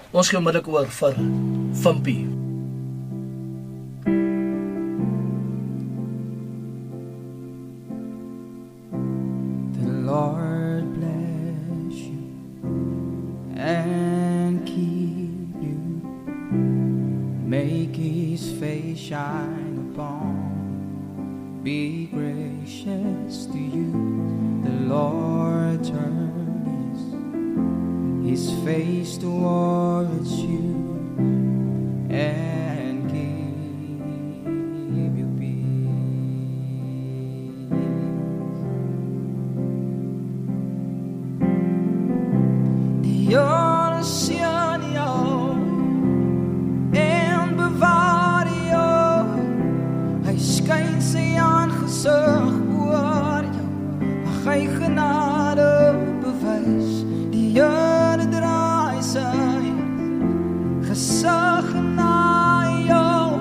Ons gaan middag oor vir Vimpie. The Lord bless you and keep you. Make His face shine upon you. Be gracious to you. The Lord turn His face towards you and give you peace. Die Here seën jou en bewaar jou. Hy skyn sy aangesig oor jou. Mag hy genade bewys. Die Here draai sy gesig na jou.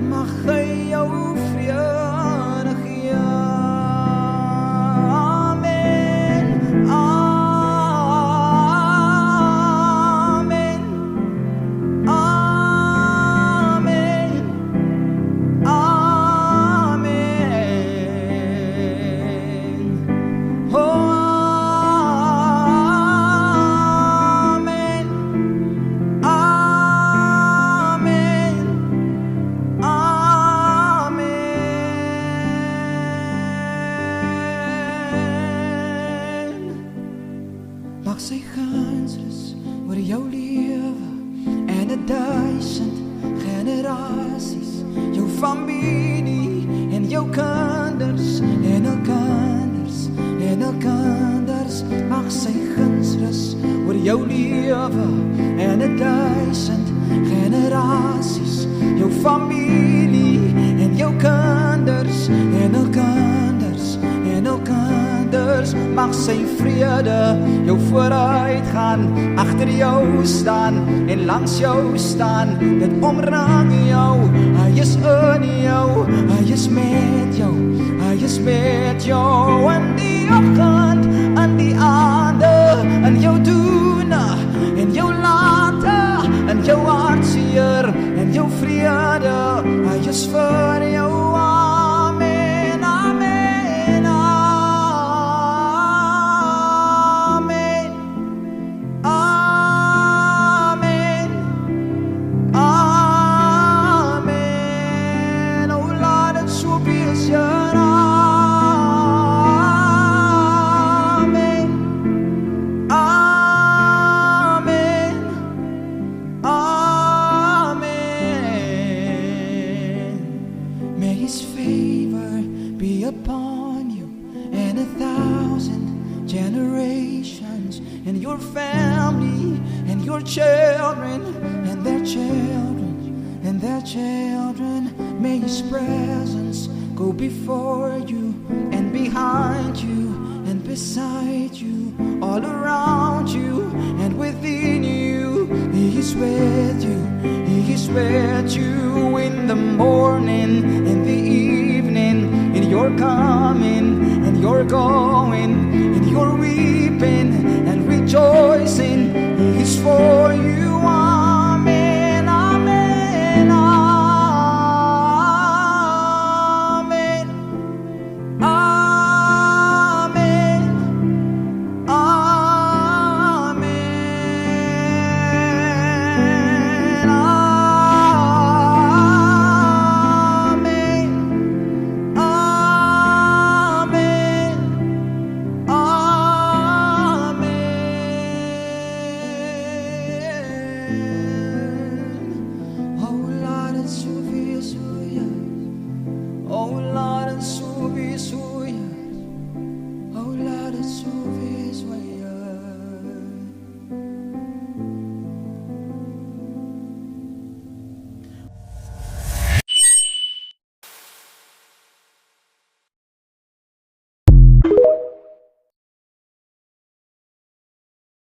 Mag hy jou vrede gee. Amen. Amen. Amen. Amen. Oh, mag sy gunsrus oor jou lewe en 1000 generasies, jou familie en jou kinders en hul kinders en hul kinders. Mag sy gunsrus oor jou lewe en 1000 generasies, jou familie en jou kinders en hul kinders en hul kinders. Mag sy vrede jou vooruit gaan, agter jou staan en langs jou staan. Dit omring jou, hy is in jou, hy is met jou, hy is met jou. In die oggend, in die aande, in jou doene, in jou late, in jou hartseer, in jou vrede, hy is vir jou. Amen, amen, amen, amen, amen. Oh, laat het so wees, Here. Amen, amen, amen. May His favor be upon you and 1,000 generations, and your family and your children and their children and their children. May His presence go before you and behind you and beside you, all around you and within you. He is with you, He is with you in the morning, in the evening, in your coming and your going, in your weeping and rejoicing. He is for